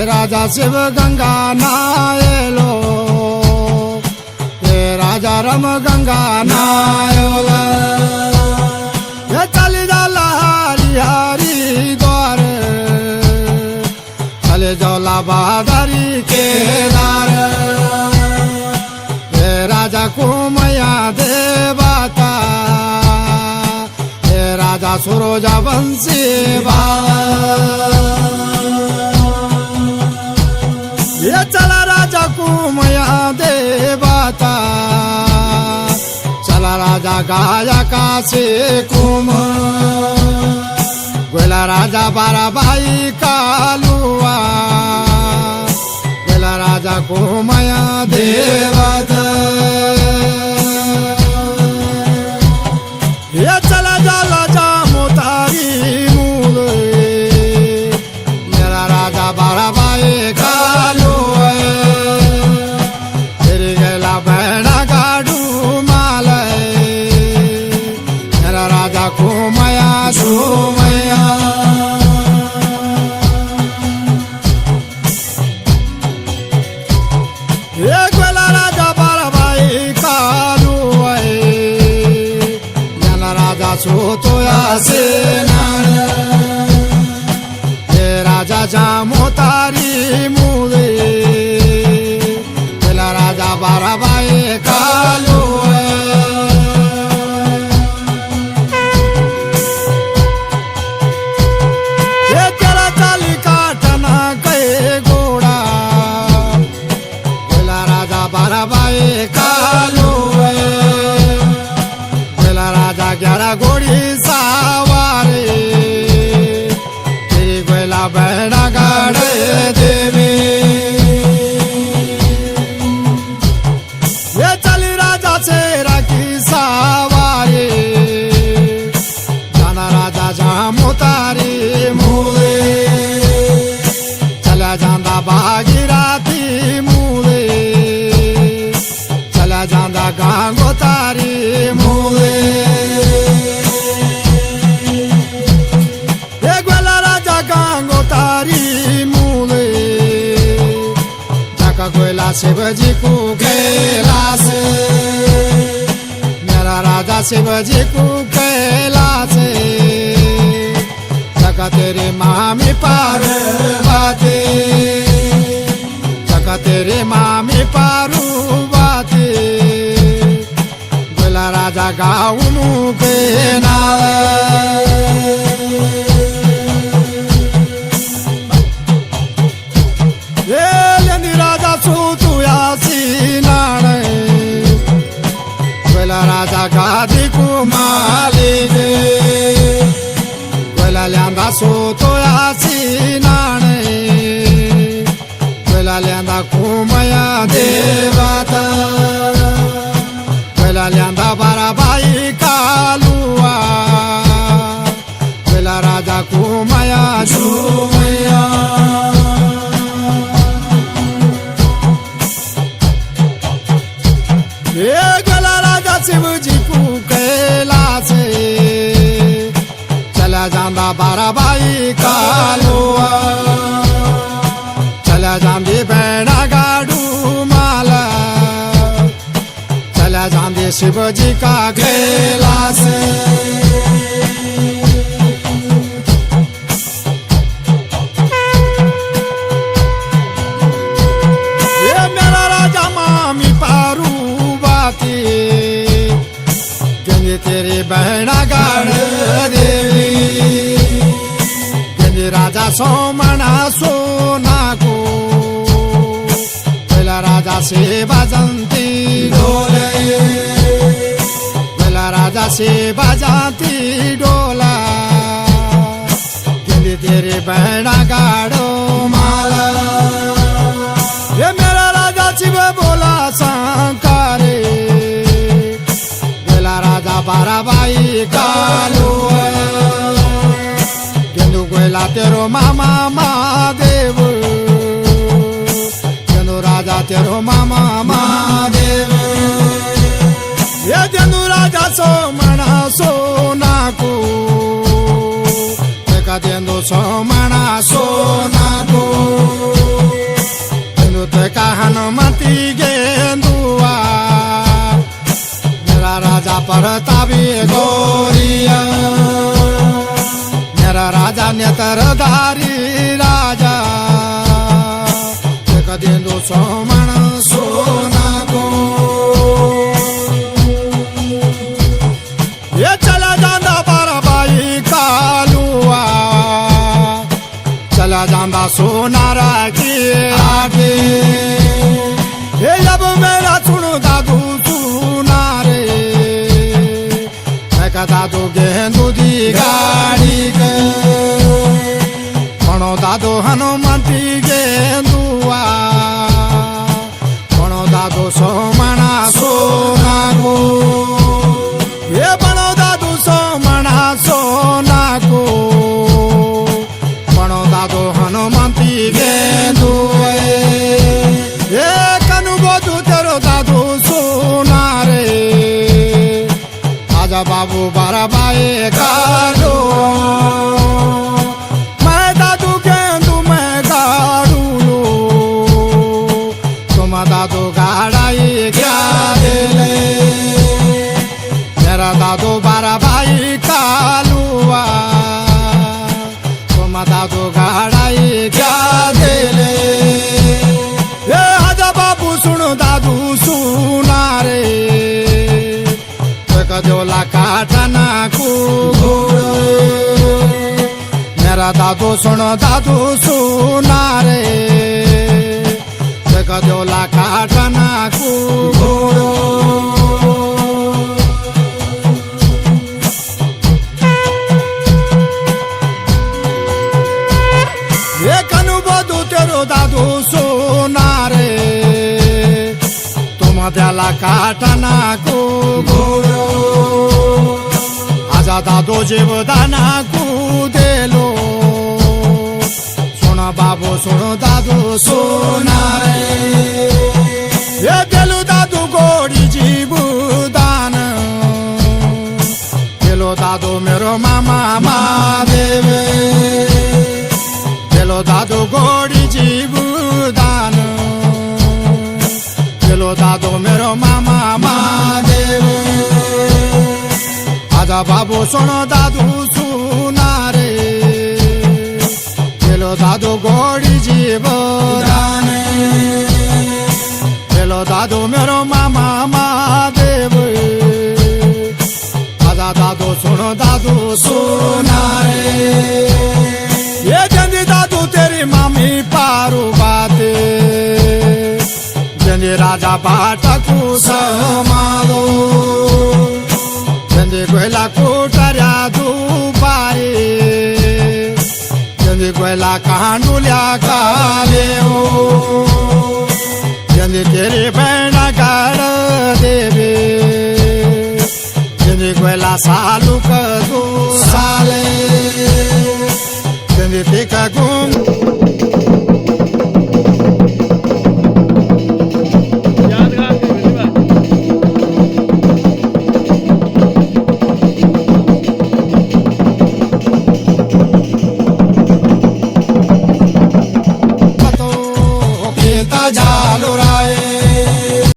राजा शिव गंगा नायलो ये राजा रम गंगा नायोला ये चली जाला हरी हरी द्वार चले जौला बहादुरी के दार ये राजा कुमया देवता ये राजा सुरोजा वंशी बा ये चला राजा कुमया देवता चला राजा गाया काशी कुम गोला राजा बाराबाई कालुआ गोला राजा कुमया देवता ये चला जाला जामोतारी मूल मेरा राजा बाराबाई कालू तेरी गेला बहना गाडू माल मेरा राजा कुमया सुमया ये गोला राजा बाराबाई कालू राजा सोतोया से हे राजा जामोतारी मूले तेला राजा बाराबाई कालू ये तेरा चाली काटना कहे घोड़ा तेला राजा बाराबाई कालू राजा 11 घोड़ी सवारे तेरी गोला बहना गाड़े देवी ये चली राजा शेरा की सवारी जाना राजा जामोतारी मूले चला जांदा भागीरथी मूले चला जांदा गंगोतारी मूले गोला शिवजी को कैलाश मेरा राजा शिवजी को कैलाश जगह तेरे मामी पार्वती जगह तेरे मामी पार्वती गोला राजा गाउनु के नाल राजा गादी कुमाली गे गोला ल्यांदा सोतोया सीनाने गोला ल्यांदा कुमया देवता गोला ल्यांदा बाराबाई कालुआ गोला राजा कुमया सुमया शिवजी को कैलाश चला जांदा बाराबाई कालुआ चला जांदी बहना गाडू माला चला जांदी शिवजी का कैलाश ये मेरा राजा मामी पार्वती तेरी बहना गाड़ देवी गंज राजा सोमना सोना को पहला राजा से बजंती डोले पहला राजा से बजाती डोला गंज तेरी बहना गाड़ो माला ये मेरा राजा शिव बोला शंकरे राजा बाराबाई कालू गेंदू गोला तेरो मामा महादेव गेंदू राजा तेरो मामा महादेव ये गेंदू राजा सोमना सोना को देखा गेंदू सोमना सोना को परतावी गोरिया मेरा राजा नेत्रधारी राजा एक दिन दो सोमण सोना को ये चला जांदा बाराबाई कालुआ चला जांदा सोनारा की आगे ये अब मेरा सुनो दादू सुना रे मैं का दादू गेंदू दी गाड़ी के मनो दादू हनुमंती गेंदुआ मनो दादू सोमना सोना को ये बनो दादू सोमना सोना को बनो दादू हनुमंती गेंदुए ये कनु बोधू तेरो दादू सोना रे आजा बाबू बाराबाई कालू मैं दादू गेंदू मैं गाड़ू लो तुम दादू गाड़ाई क्या दिले मेरा दादू बाराबाई कालुआ तुम दादू गाड़ाई क्या दिले ये आजा बाबू सुनो दादू सुना रे जोला काटना को मेरा दादू सुनो दादू सुना रे जोला काटना को ये कनु बोधू तेरो दादू सोना रे तुम त्याला काटना को आजा दादू जीवदाना को देलो सुनो बाबू सुनो दादू सोना रे ये देलो दादू गोड़ी जीवदान देलो दादू मेरो मामा महादेवे देलो दादू गोड़ी जीवदान देलो दादू मेरो मामा महादेव आजा बाबू सुनो दादू सुना रे देलो दादू गोड़ी जीवदान देलो दादू मेरो मामा महादेव आजा दादू सुनो दादू सुना रे ये जंदी दादू तेरी मामी पारू बाते जंदी राजा बाटकू समालो जंदी गोयला कोटऱ्या दुबारे जंदी गोयला कांडुल्या काले हो जंदी तेरी बहन गाड देवे जंदी गोयला सालू कदू साले जंदी ते का गुंग